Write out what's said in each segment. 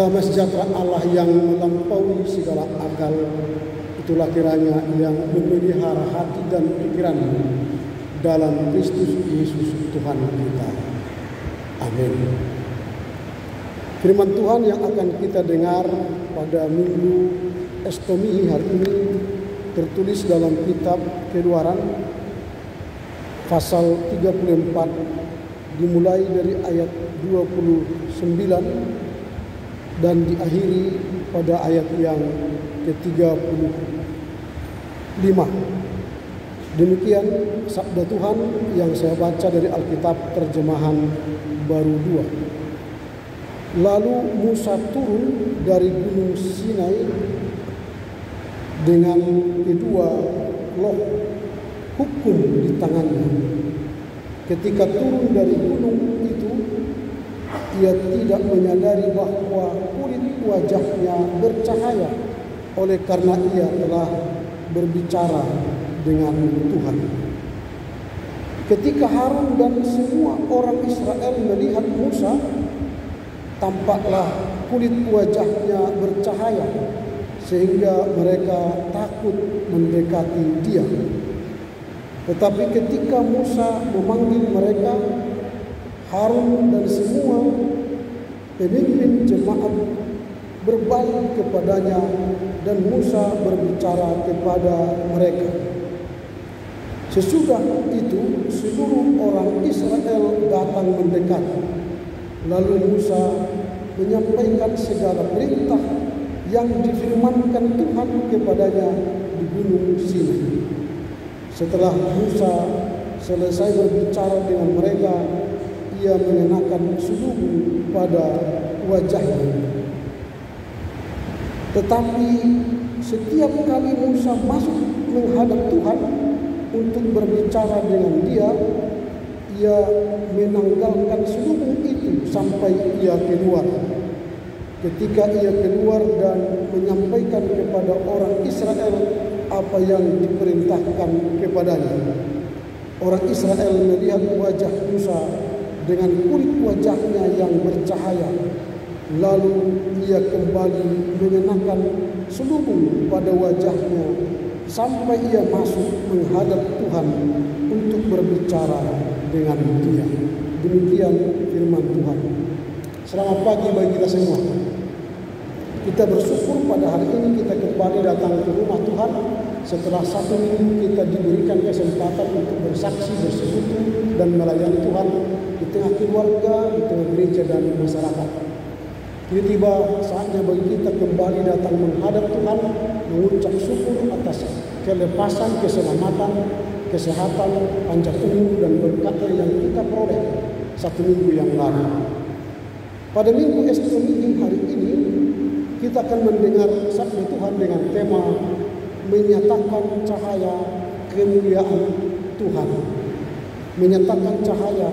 Damai sejahtera Allah yang melampaui segala akal, itulah kiranya yang memelihara hati dan pikiran dalam Kristus Yesus Tuhan kita. Amin. Firman Tuhan yang akan kita dengar pada Minggu Estomihi hari ini tertulis dalam kitab Keluaran pasal 34 dimulai dari ayat 29 dan diakhiri pada ayat yang ke-35. Demikian sabda Tuhan yang saya baca dari Alkitab terjemahan baru 2. Lalu Musa turun dari gunung Sinai dengan kedua loh hukum di tangannya. Ketika turun dari gunung itu, ia tidak menyadari bahwa kulit wajahnya bercahaya oleh karena ia telah berbicara dengan Tuhan. Ketika Harun dan semua orang Israel melihat Musa, tampaklah kulit wajahnya bercahaya sehingga mereka takut mendekati dia. Tetapi ketika Musa memanggil mereka, Harun dan semua pemimpin jemaat berbalik kepadanya dan Musa berbicara kepada mereka. Sesudah itu seluruh orang Israel datang mendekat. Lalu Musa menyampaikan segala perintah yang difirmankan Tuhan kepadanya di gunung Sinai. Setelah Musa selesai berbicara dengan mereka, ia mengenakan selubuh pada wajahnya. Tetapi setiap kali Musa masuk menghadap Tuhan untuk berbicara dengan dia, ia menanggalkan selubuh itu sampai ia keluar. Ketika ia keluar dan menyampaikan kepada orang Israel apa yang diperintahkan kepadanya, orang Israel melihat wajah Musa dengan kulit wajahnya yang bercahaya. Lalu ia kembali mengenakan selubuh pada wajahnya sampai ia masuk menghadap Tuhan untuk berbicara dengan dia. Demikian firman Tuhan. Selamat pagi bagi kita semua. Kita bersyukur pada hari ini kita kembali datang ke rumah Tuhan setelah 1 minggu kita diberikan kesempatan untuk bersaksi, bersekutu dan melayani Tuhan di tengah keluarga, di tengah gereja dan masyarakat. Kini tiba saatnya bagi kita kembali datang menghadap Tuhan, mengucap syukur atas kelepasan, keselamatan, kesehatan, panjang umur dan berkat yang kita peroleh 1 minggu yang lalu. Pada Minggu Estomihi hari ini kita akan mendengar sabda Tuhan dengan tema menyatakan cahaya kemuliaan Tuhan. Menyatakan cahaya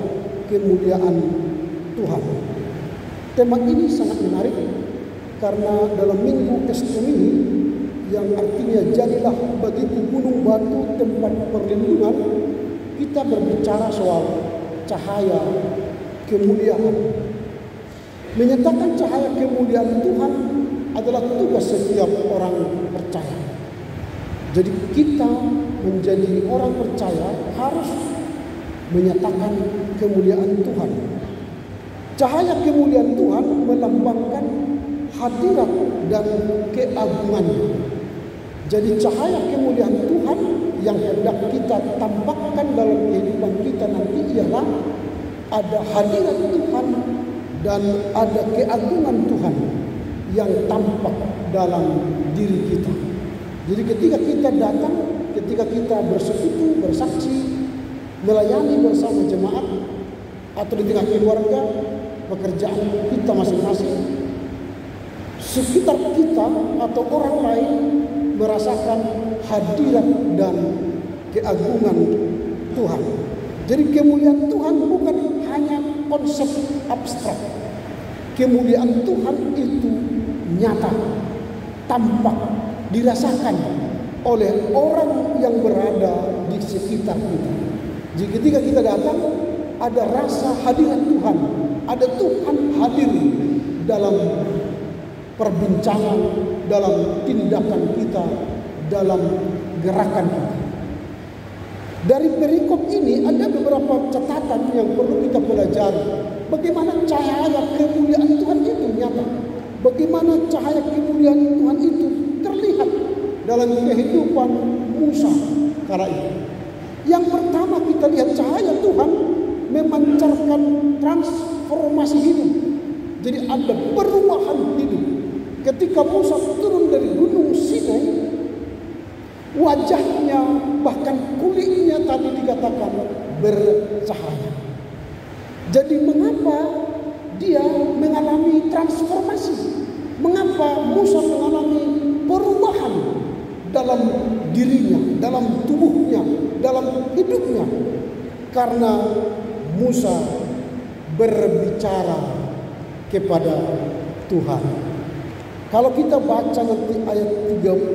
kemuliaan Tuhan. Tema ini sangat menarik karena dalam Minggu Estomihi yang artinya jadilah bagiku gunung batu tempat perlindungan, kita berbicara soal cahaya kemuliaan. Menyatakan cahaya kemuliaan Tuhan adalah tugas setiap orang percaya. Jadi kita menjadi orang percaya harus menyatakan kemuliaan Tuhan. Cahaya kemuliaan Tuhan melambangkan hadirat dan keagungannya. Jadi cahaya kemuliaan Tuhan yang hendak kita tampakkan dalam kehidupan kita nanti ialah ada hadirat Tuhan dan ada keagungan Tuhan yang tampak dalam diri kita. Jadi ketika kita datang, ketika kita bersekutu, bersaksi, melayani bersama jemaat atau di tengah keluarga, pekerjaan kita masing-masing, sekitar kita atau orang lain merasakan hadirat dan keagungan Tuhan. Jadi kemuliaan Tuhan bukan hanya konsep abstrak. Kemuliaan Tuhan itu nyata, tampak, dirasakan oleh orang yang berada di sekitar kita. Jadi ketika kita datang, ada rasa hadirat Tuhan, ada Tuhan hadir dalam perbincangan, dalam tindakan kita, dalam gerakan kita. Dari perikop ini ada beberapa catatan yang perlu kita pelajari. Bagaimana cahaya kemuliaan Tuhan itu nyata. Bagaimana cahaya kemuliaan Tuhan itu terlihat dalam kehidupan Musa kala itu. Yang pertama kita lihat cahaya Tuhan memancarkan transformasi hidup. Jadi ada perubahan hidup. Ketika Musa turun dari gunung Sinai, wajahnya bahkan kulitnya tadi dikatakan bercahaya. Jadi mengapa dia mengalami transformasi? Mengapa Musa mengalami perubahan dalam dirinya, dalam tubuhnya, dalam hidupnya? Karena Musa berbicara kepada Tuhan. Kalau kita baca nanti ayat 29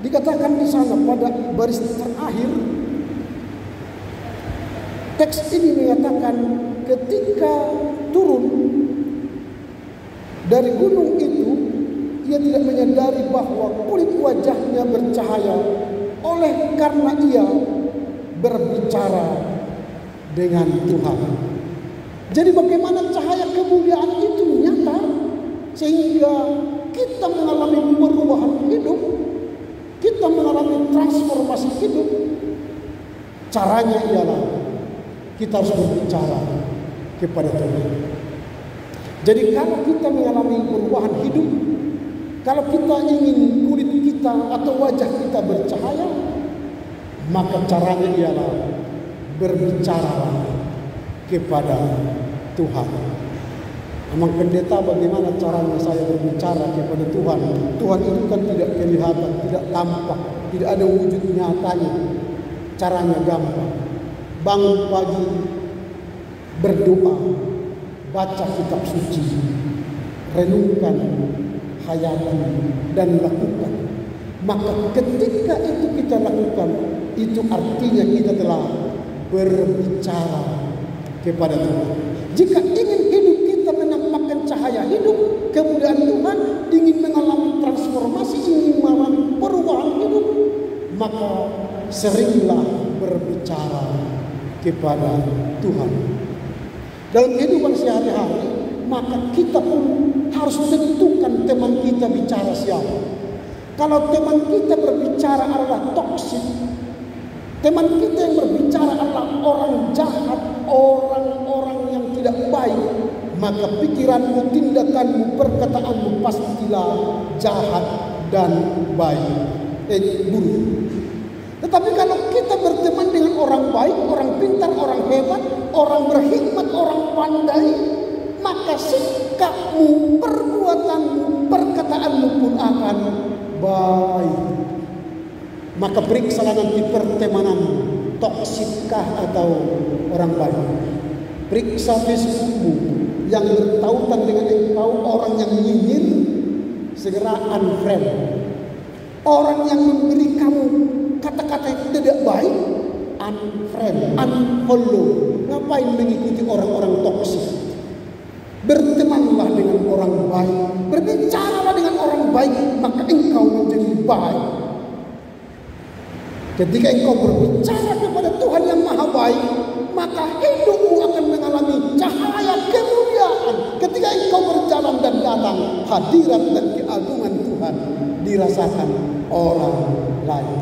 dikatakan di sana pada baris terakhir, teks ini mengatakan ketika turun dari gunung itu, ia tidak menyadari bahwa kulit wajahnya bercahaya oleh karena ia berbicara dengan Tuhan. Jadi bagaimana cahaya kemuliaan itu nyata sehingga kita mengalami perubahan hidup, kita mengalami transformasi hidup. Caranya ialah kita harus berbicara kepada Tuhan. Jadi kalau kita mengalami perubahan hidup, kalau kita ingin kulit kita atau wajah kita bercahaya, maka caranya ialah berbicara kepada Tuhan. Amang pendeta, bagaimana caranya saya berbicara kepada Tuhan? Tuhan itu kan tidak kelihatan, tidak tampak, tidak ada wujud nyatanya. Caranya gampang. Bangun pagi, berdoa, baca kitab suci, renungkan, hayati, dan lakukan. Maka ketika itu kita lakukan, itu artinya kita telah berbicara kepada Tuhan. Jika ingin hidup kita menampakkan cahaya hidup, kemuliaan Tuhan, ingin mengalami transformasi, ingin mengalami perubahan hidup, maka seringlah berbicara kepada Tuhan. Dalam kehidupan sehari-hari, maka kita pun harus tentukan teman kita bicara siapa. Kalau teman kita berbicara adalah toksik, teman kita yang berbicara adalah orang jahat, orang-orang yang tidak baik, maka pikiranmu, tindakanmu, perkataanmu pastilah jahat dan buruk. Tetapi kalau kita berteman dengan orang baik, orang pintar, orang hebat, orang berhikmat, orang pandai, maka sikapmu, perbuatanmu, perkataanmu pun akan baik. Maka periksalah nanti pertemananmu, toksikkah atau orang baik. Periksa Facebookmu, yang bertautan dengan engkau orang yang nyinyir, segera unfriend. Orang yang memberi kamu kata-kata yang tidak baik, unfriend, unfollow. Ngapain mengikuti orang-orang toksik? Bertemanlah dengan orang baik, berbicaralah dengan orang baik, maka engkau menjadi baik. Ketika engkau berbicara kepada Tuhan yang maha baik, maka hidupmu akan mengalami cahaya kemuliaan. Ketika engkau berjalan dan datang, hadirat dan keagungan Tuhan dirasakan orang lain.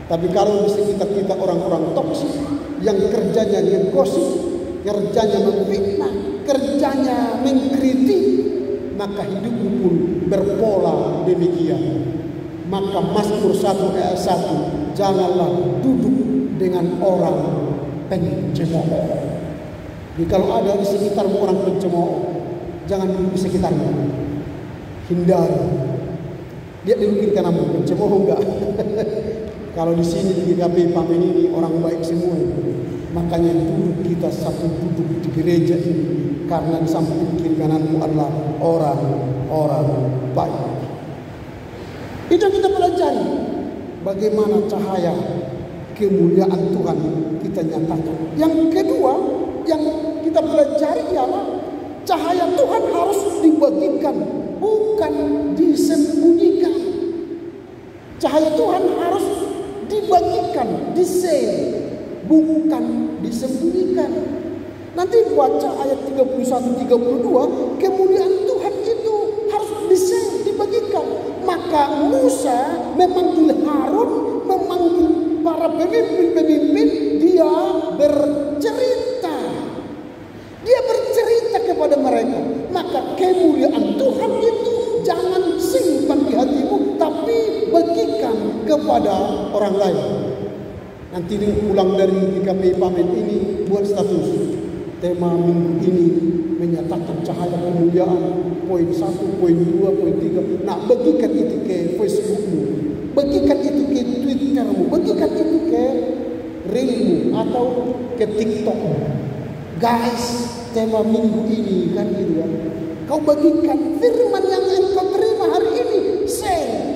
Tapi kalau di sekitar kita orang-orang toksik yang kerjanya ngegosip, kerjanya memfitnah, kerjanya mengkritik, maka hidupmu pun berpola demikian. Maka Mazmur 1 ayat 1, janganlah duduk dengan orang pencemooh. Jadi kalau ada di sekitarmu orang pencemooh, jangan duduk di sekitarmu. Hindari. Dia dudukin kamu pencemooh enggak? Kalau di sini di GKP Pamen ini orang baik semua. Makanya duduk kita satu duduk di gereja ini, karena di samping kiri kananmu adalah orang-orang baik. Itu yang kita pelajari. Bagaimana cahaya kemuliaan Tuhan kita nyatakan. Yang kedua yang kita pelajari ialah Cahaya Tuhan harus dibagikan, bukan disembunyikan. Cahaya Tuhan harus dibagikan, di-share, bukan disembunyikan. Nanti baca ayat 31-32, kemuliaan Tuhan itu harus di-share, dibagikan. Maka Musa memanggil Harun, memanggil para pemimpin-pemimpin, dia bercerita. Dia bercerita kepada mereka. Maka kemuliaan Tuhan itu jangan simpan di hatimu, tapi bagikan kepada orang lain. Nanti pulang dari GKP Pamen ini buat status. Tema minggu ini menyatakan cahaya kemuliaan. Poin 1, poin 2, poin 3. Nah, bagikan itu ke Facebookmu, bagikan itu ke Twittermu, bagikan itu ke Reelmu atau ke TikTok. Guys, tema minggu ini kan gitu ya. Kau bagikan firman yang engkau terima hari ini. Share.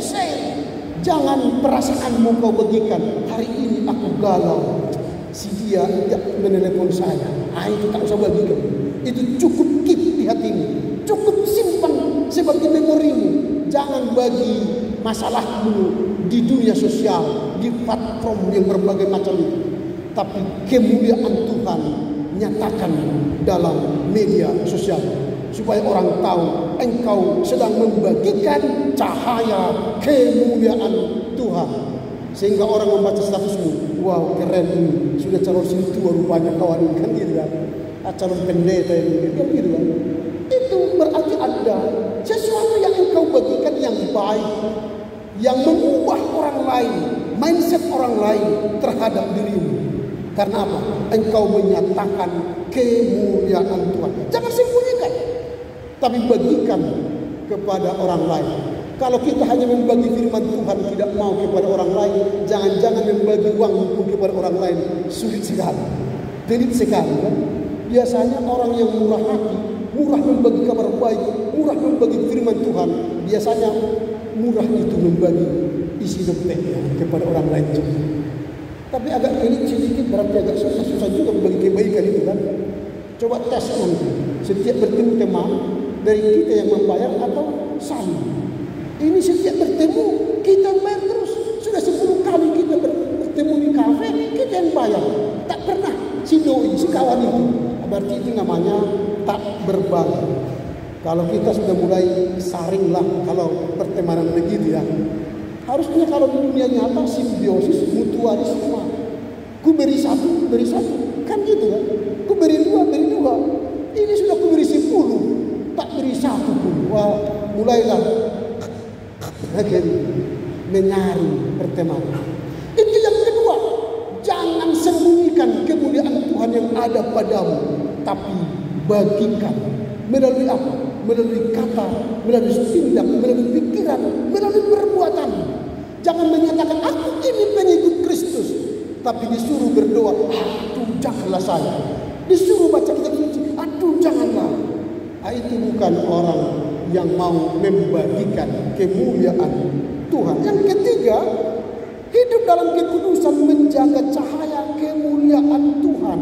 Jangan perasaanmu kau bagikan. Hari ini aku galau, si dia tidak menelepon saya. Itu tak usah bagikan. Itu cukup keep di hatimu, cukup simpan sebagai memorimu. Jangan bagi masalahmu di dunia sosial, di platform yang berbagai macam itu. Tapi kemuliaan Tuhan nyatakan dalam media sosial, supaya orang tahu engkau sedang membagikan cahaya kemuliaan Tuhan. Sehingga orang membaca statusmu, wow keren ini, sudah calon sintua rupanya kawan, kan gitu kan. Calon pendeta ini, kan gitu kan. Itu berarti ada sesuatu yang engkau bagikan yang baik, yang mengubah orang lain, mindset orang lain terhadap dirimu. Karena apa? Engkau menyatakan kemuliaan Tuhan. Jangan sembunyikan, tapi bagikan kepada orang lain. Kalau kita hanya membagi firman Tuhan, tidak mau kepada orang lain, jangan-jangan membagi uang pun kepada orang lain, sulit sekali, pelit sekali kan? Biasanya orang yang murah hati, murah membagi kabar baik, murah membagi firman Tuhan, biasanya murah itu membagi isi dompetnya kepada orang lain juga. Tapi agak ini sedikit berarti agak susah juga membagi kebaikan itu kan. Coba tes nanti. Setiap bertemu teman dari kita yang membayar atau saling. Ini setiap bertemu kita bayar terus. Sudah 10 kali kita bertemu di kafe, kita yang bayar. Tak pernah si doi, si kawan itu. Berarti itu namanya tak berbagi. Kalau kita sudah mulai saring lah kalau pertemanan begitu ya. Harusnya kalau di dunia nyata simbiosis, mutualisme. Ku beri satu, kan gitu kan? Ku beri dua. Ini sudah ku beri 10, tak beri 1 pun. Wah, mulailah menyari pertemanan. Itu yang kedua. Jangan sembunyikan kemuliaan Tuhan yang ada padamu, tapi bagikan. Melalui apa? Melalui kata, melalui tindak, melalui pikiran, melalui perbuatan. Jangan menyatakan aku ini pengikut Kristus, tapi disuruh berdoa, aduh janganlah saya. Disuruh baca kitab suci, aduh janganlah. Itu bukan orang yang mau membagikan kemuliaan Tuhan. Yang ketiga, hidup dalam kekudusan, menjaga cahaya kemuliaan Tuhan.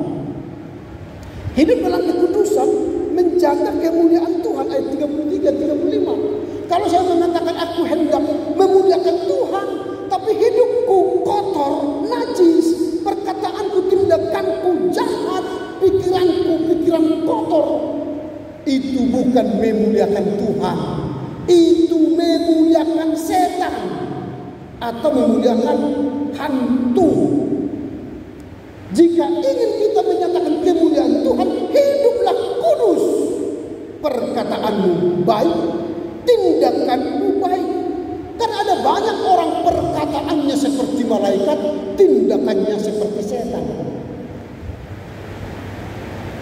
Hidup dalam kekudusan, menjaga kemuliaan Tuhan. Ayat 33-35. Kalau saya mengatakan aku hendak memuliakan Tuhan, tapi hidupku kotor, najis, perkataanku, tindakanku jahat, pikiran kotor, itu bukan memuliakan Tuhan. Itu memuliakan setan atau memuliakan hantu. Jika ingin kita menyatakan kemuliaan Tuhan, hiduplah kudus. Perkataanmu baik, tindakanmu baik. Karena ada banyak orang perkataannya seperti malaikat, tindakannya seperti setan.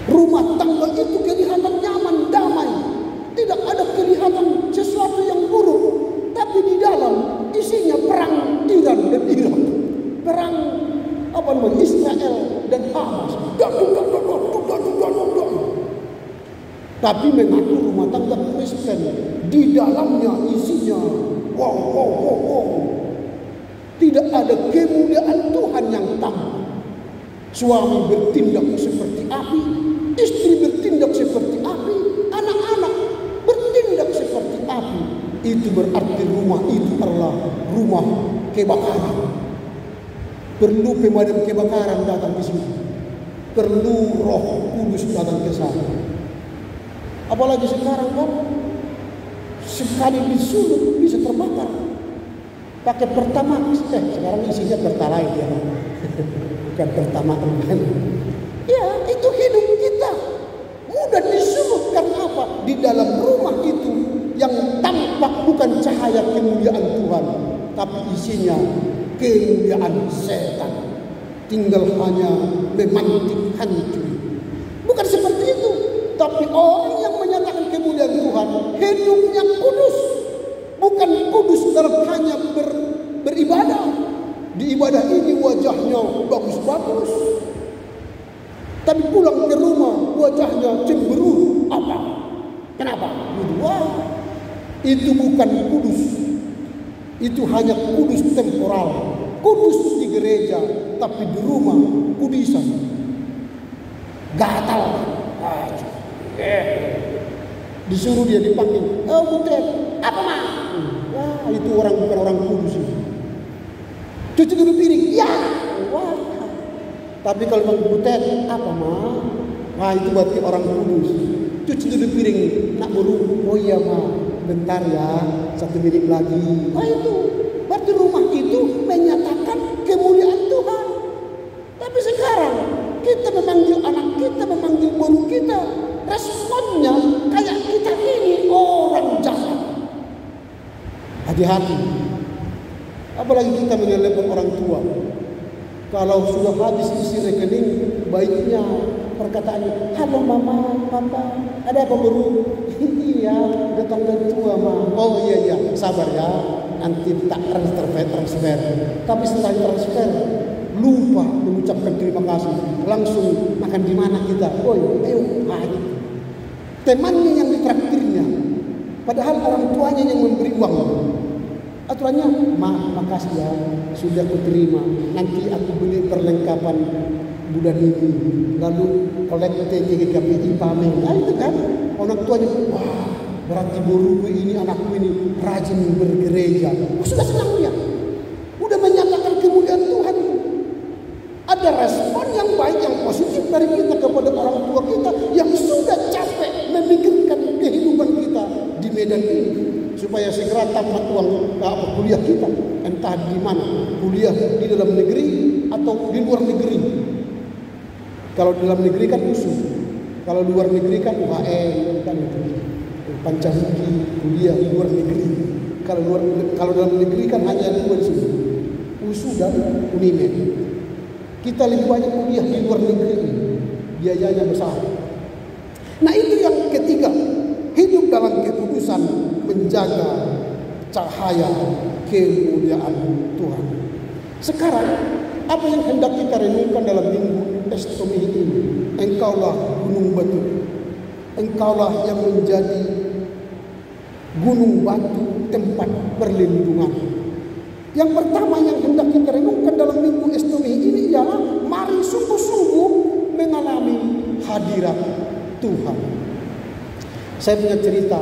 Rumah tangga itu kelihatan nyaman, damai. Tidak ada kelihatan sesuatu yang buruk. Tapi di dalam isinya perang Iran dan Irak. Perang Israel dan Hamas. Tapi mengaku rumah tangga Kristen, di dalamnya isinya wow. Tidak ada kemuliaan Tuhan yang tampak. Suami bertindak seperti api, istri bertindak seperti api, itu berarti rumah itu adalah rumah kebakaran. Perlu pemadam kebakaran datang ke sini. Perlu Roh Kudus datang ke sana. Apalagi sekarang kan, sekali disulut bisa terbakar. Pakai Pertamax, sekarang isinya Pertalite ya. Bukan Pertamax kan. Ya, itu hidup kita. Mudah disulut karena apa? Di dalam rumah itu yang tampak bukan cahaya kemuliaan Tuhan, tapi isinya kemuliaan setan. Tinggal hanya memantik hancur. Bukan seperti itu. Tapi orang yang menyatakan kemuliaan Tuhan, hidupnya kudus. Bukan kudus dalam hanya beribadah. Di ibadah ini wajahnya bagus-bagus. Tapi pulang ke rumah wajahnya cemberut. Apa? Kenapa? Wah, itu bukan kudus. Itu hanya kudus temporal. Kudus di gereja, tapi di rumah kudisan. Gatal. Disuruh dia dipanggil. Oh Butet, apa mah? Wah, itu bukan orang kudus. Cuci dulu piring. Ya. Wah. Tapi kalau Bang Butet, apa mah? Wah, itu berarti orang kudus. Cuci dulu piring. Nak buru. Oh iya mah. Bentar ya. 1 menit lagi. Wah itu. Berarti rumah itu menyatakan kemuliaan Tuhan. Tapi sekarang kita memanggil anak kita, memanggil guru kita, responnya kayak kita ini orang jahat. Hati-hati. Apalagi kita menyelewengkan orang tua. Kalau sudah habis isi rekening, baiknya perkataannya, halo mama, papa, ada apa guru? Iya, datang dari tua mah. Oh iya, sabar ya. Nanti tak transfer. Tapi setelah transfer lupa mengucapkan terima kasih. Langsung makan di mana kita? Oh ayo, gitu. Temannya yang ditraktirnya. Padahal orang tuanya yang memberi uang. Aturannya, makasih ya, sudah kuterima. Nanti aku beli perlengkapan bulan ini. Lalu kolekte GKPI pamer. Nah itu kan orang tuanya, wah. Berarti guruku ini, anakku ini rajin bergereja. Sudah senang ya. Udah menyatakan kemuliaan Tuhan. Ada respon yang baik, yang positif dari kita kepada orang tua kita yang sudah capek memikirkan kehidupan kita di medan ini. Supaya segera tamat uang kuliah kita. Entah di mana. Kuliah di dalam negeri atau di luar negeri. Kalau di dalam negeri kan USU. Kalau luar negeri kan UHM kan itu. Pancasila kuliah di luar negeri. Kalau dalam negeri kan hanya 2 di sini, USU dan Unimed. Kita lebih banyak kuliah di luar negeri, biayanya besar. Nah itu yang ketiga, hidup dalam kekudusan, menjaga cahaya kemuliaan Tuhan. Sekarang apa yang hendak kita renungkan dalam minggu Estomi ini? Engkaulah gunung batu. Engkaulah yang menjadi gunung batu tempat perlindungan. Yang pertama yang hendak kita renungkan dalam minggu Estomi ini ialah mari sungguh-sungguh mengalami hadirat Tuhan. Saya punya cerita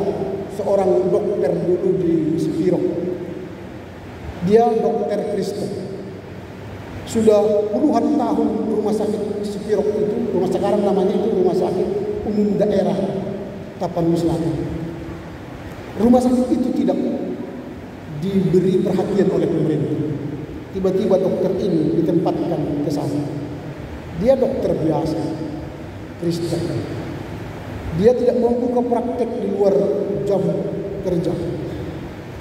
seorang dokter dulu di Spiro. Dia dokter Kristen. Sudah puluhan tahun rumah sakit Spiro itu, rumah sekarang namanya itu rumah sakit umum daerah Tapanuli Selatan. Rumah sakit itu tidak diberi perhatian oleh pemerintah. Tiba-tiba dokter ini ditempatkan ke sana. Dia dokter biasa, Kristen. Dia tidak membuka praktek di luar jam kerja.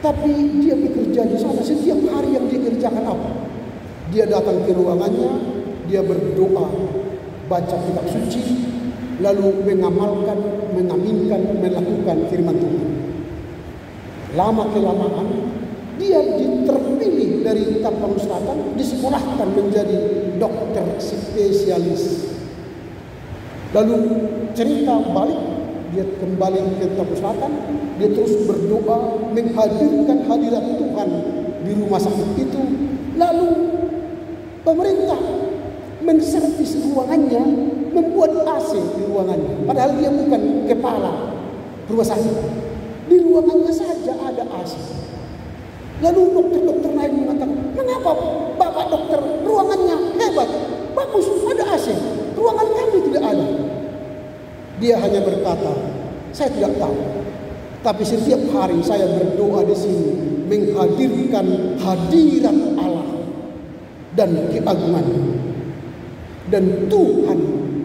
Tapi dia bekerja di sana. Setiap hari yang dia kerjakan apa? Dia datang ke ruangannya, dia berdoa, baca kitab suci, lalu mengamalkan, mengaminkan, melakukan firman Tuhan. Lama kelamaan dia terpilih dari Tapanuli Selatan, disekolahkan menjadi dokter spesialis. Lalu cerita balik, dia kembali ke Tapanuli Selatan, dia terus berdoa menghadirkan hadirat Tuhan di rumah sakit itu. Lalu pemerintah menservis ruangannya, membuat AC di ruangannya. Padahal dia bukan kepala rumah sakit. Di ruangannya saja ada AC. Lalu dokter-dokter lain mengatakan, mengapa Bapak dokter ruangannya hebat, bagus, ada AC, ruangan kami tidak ada. Dia hanya berkata, saya tidak tahu. Tapi setiap hari saya berdoa di sini menghadirkan hadirat Allah dan keagungannya. Dan Tuhan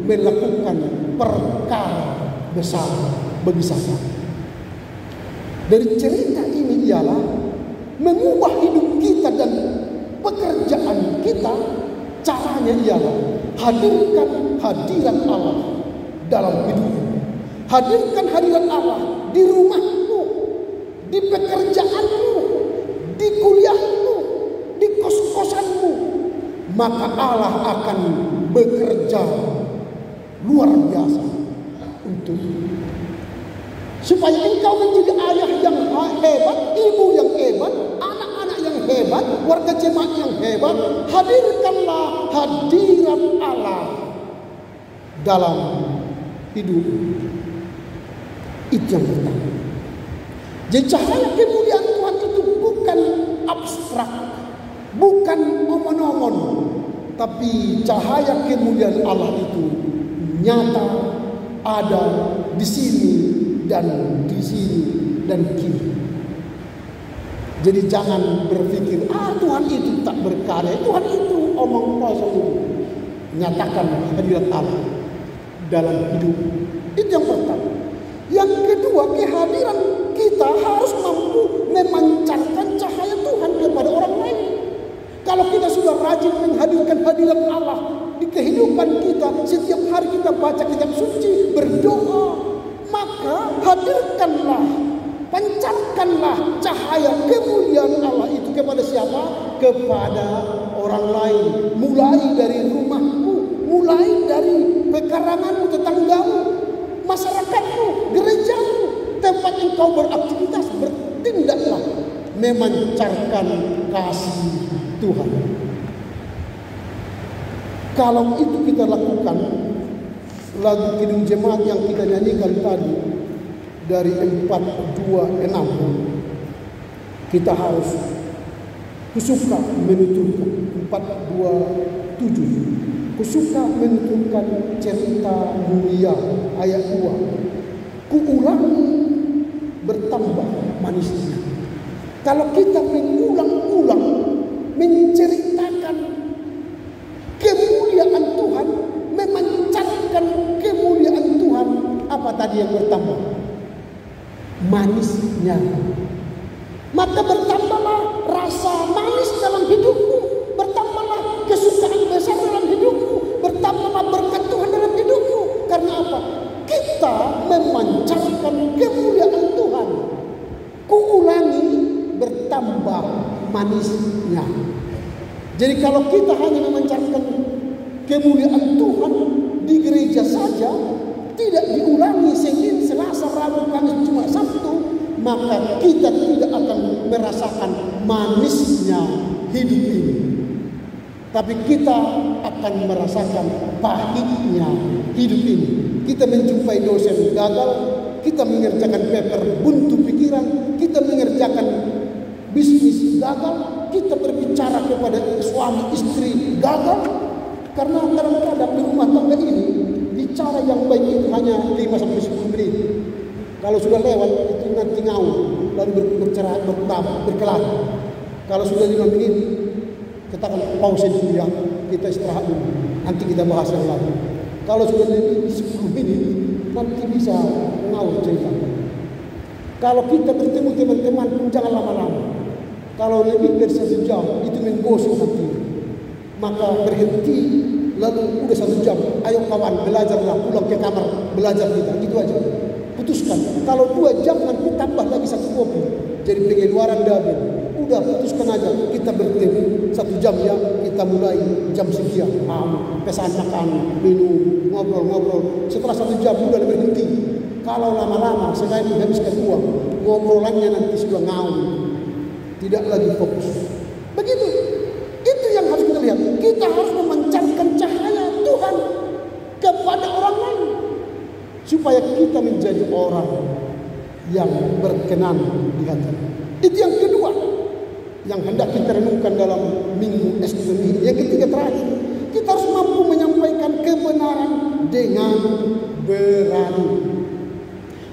melakukan perkara besar bagi saya. Dari cerita ini ialah mengubah hidup kita dan pekerjaan kita. Caranya ialah hadirkan hadirat Allah dalam hidupmu. Hadirkan hadirat Allah di rumahmu, di pekerjaanmu, di kuliahmu, di kos-kosanmu. Maka Allah akan bekerja luar biasa untuk supaya engkau menjadi ayah yang hebat, ibu yang hebat, anak-anak yang hebat, warga jemaat yang hebat. Hadirkanlah hadirat Allah dalam hidup. Itu yang pertama. Jadi cahaya kemuliaan Tuhan itu bukan abstrak, bukan omon-omon, tapi cahaya kemuliaan Allah itu nyata, ada di sini dan di sini dan kiri. Jadi jangan berpikir, Tuhan itu tak berkarya, Tuhan itu omong kosong. Nyatakan hadirat Allah dalam hidup. Itu yang pertama. Yang kedua, kehadiran kita harus mampu memancarkan cahaya Tuhan kepada orang lain. Kalau kita sudah rajin menghadirkan hadirat Allah di kehidupan kita, setiap hari kita baca kitab suci, berdoa, maka hadirkanlah, pancarkanlah cahaya kemuliaan Allah itu kepada siapa? Kepada orang lain. Mulai dari rumahmu, mulai dari pekaranganmu, tetanggamu, masyarakatmu, gerejamu, tempat engkau beraktivitas, bertindaklah memancarkan kasih Tuhan. Kalau itu kita lakukan, lagu Kidung Jemaat yang kita nyanyikan tadi dari 426, kita harus kusuka menuturkan 427. Kusuka menuturkan cerita mulia ayat 2. Kuulangi bertambah manisnya. Kalau kita mengulang-ulang menceritakan kemuliaan Tuhan, memancarkan kemuliaan Tuhan, apa tadi yang bertambah? Manisnya. Maka bertambahlah rasa manis dalam hidupmu, bertambahlah kesukaan besar dalam hidupmu, bertambahlah berkat Tuhan dalam hidupmu. Karena apa? Kita memancarkan kemuliaan Tuhan. Kuulangi bertambah manisnya. Jadi kalau kita hanya memancarkan kemuliaan Tuhan di gereja saja, tidak diulangi Senin, Selasa, Rabu, Kamis, Jumat, Sabtu, maka kita tidak akan merasakan manisnya hidup ini. Tapi kita akan merasakan pahitnya hidup ini. Kita menjumpai dosen gagal, kita mengerjakan paper buntu pikiran, kita mengerjakan bisnis gagal, kita berbicara kepada suami istri gagal. Karena kadang-kadang di rumah tangga ini bicara yang baik itu hanya 5-10 menit. Kalau sudah lewat itu nanti ngawur, lalu bercerai, berkelahi. Kalau sudah 5 menit, katakan pause dulu ya, kita istirahat dulu, nanti kita bahas yang lain. Kalau sudah lebih 10 menit, nanti bisa ngawur cerita. Kalau kita bertemu teman-teman pun jangan lama-lama. Kalau lebih dari 1 jam, itu menggosok hati. Maka berhenti, lalu udah 1 jam, ayo kawan belajarlah, pulang ke kamar, belajar kita, gitu aja. Putuskan, kalau 2 jam nanti tambah lagi 1 kopi, jadi pengeluaran double. Udah putuskan aja, kita bertemu 1 jam ya, kita mulai jam sekian, pesan makan, minum, ngobrol-ngobrol. Setelah 1 jam udah berhenti. Kalau lama-lama, selain menghabiskan uang, ngobrolannya nanti sudah ngawur, tidak lagi fokus. Begitu. Itu yang harus kita lihat. Kita harus memancarkan cahaya Tuhan kepada orang lain, supaya kita menjadi orang yang berkenan di hati. Itu yang kedua yang hendak kita renungkan dalam minggu ini. Yang ketiga terakhir, kita harus mampu menyampaikan kebenaran dengan berani.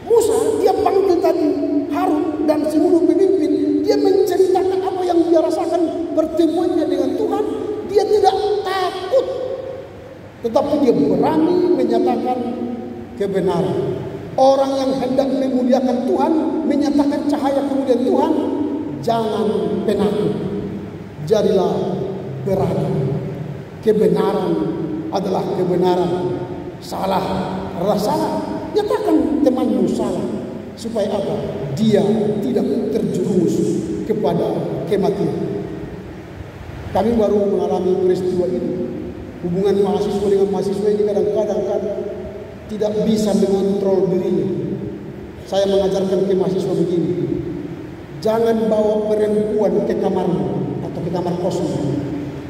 Musa, dia panggil tadi Harun dan 10 pemimpin, dia menceritakan apa yang dia rasakan pertemuannya dengan Tuhan. Dia tidak takut, tetapi dia berani menyatakan kebenaran. Orang yang hendak memuliakan Tuhan, menyatakan cahaya kemuliaan Tuhan, jangan penakut, jadilah berani. Kebenaran adalah kebenaran, salah adalah salah. Nyatakan temanmu salah, supaya apa? Dia tidak terjerumus kepada kematian. Kami baru mengalami peristiwa ini. Hubungan mahasiswa dengan mahasiswa ini kadang-kadang tidak bisa mengontrol dirinya. Saya mengajarkan ke mahasiswa begini: jangan bawa perempuan ke kamarmu atau ke kamar kosmu,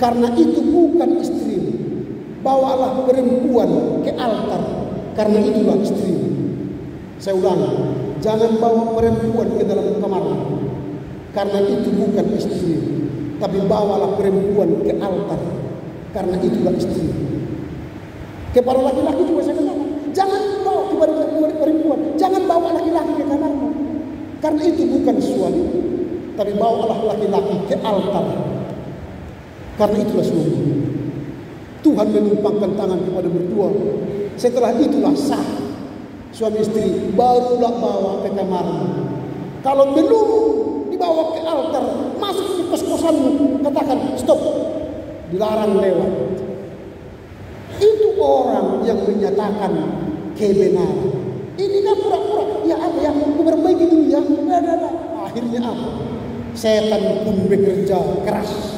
karena itu bukan istrimu. Bawalah perempuan ke altar, karena itulah istrimu. Saya ulangi, jangan bawa perempuan ke dalam kamarmu, karena itu bukan istrimu. Tapi bawalah perempuan ke altar, karena itulah istrimu. Kepada laki-laki juga saya katakan, jangan bawa kepada perempuan, jangan bawa laki-laki ke kamarmu, karena itu bukan suami. Tapi bawalah laki-laki ke altar, karena itulah suami. Tuhan menumpangkan tangan kepada berdua. Setelah itulah sah suami istri, barulah bawa ke kamarmu. Kalau belum dibawa ke altar, masuk ke kos-kosanmu, katakan stop, dilarang lewat. Itu orang yang menyatakan kebenaran. Ini kan pura-pura, ya apa ya, memperbaiki dulu ya. Akhirnya apa? Setan pun bekerja keras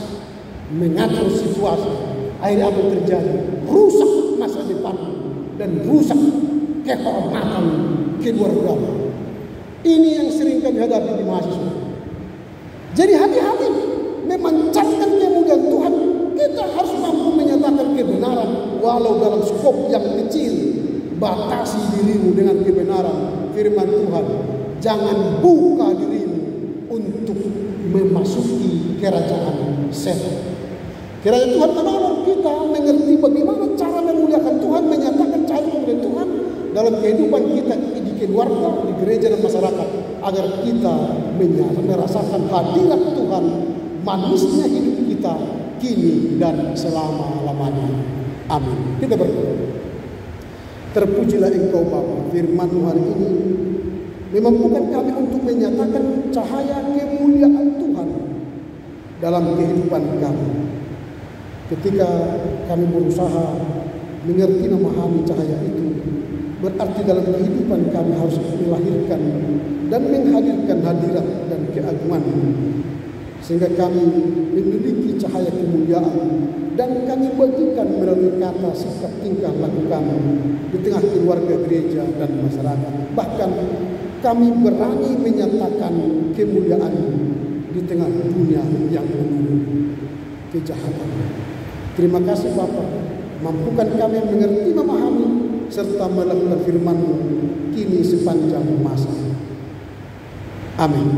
mengatur situasi. Akhirnya apa yang terjadi? Rusak masa depan dan rusak kehormatan keluarga. Ini yang sering kami hadapi di mahasiswa. Jadi hati-hati memancarkan kemuliaan Tuhan. Kita harus mampu menyatakan kebenaran walau dalam skop yang kecil. Batasi dirimu dengan kebenaran firman Tuhan. Jangan buka dirimu untuk memasuki kerajaan setan. Kiranya Tuhan menolong kita mengerti bagaimana cara memuliakan Tuhan, menyatakan cahaya kemuliaan Tuhan dalam kehidupan kita di keluarga, di gereja dan masyarakat, agar kita merasakan hadirat Tuhan, manisnya hidup kita kini dan selama-lamanya. Amin. Kita berdoa. Terpujilah Engkau Bapa, firman-Mu hari ini memampukan kami untuk menyatakan cahaya kemuliaan Tuhan dalam kehidupan kami. Ketika kami berusaha mengerti memahami cahaya itu, berarti dalam kehidupan kami harus melahirkan dan menghadirkan hadirat dan keagungan, sehingga kami memiliki cahaya kemuliaan dan kami bagikan melalui kata, sikap, tingkah laku kami di tengah keluarga, gereja dan masyarakat. Bahkan kami berani menyatakan kemuliaan di tengah dunia yang penuh kejahatan. Terima kasih Bapa, mampukan kami mengerti, memahami, serta melakukan firman-Mu kini sepanjang masa. Amin.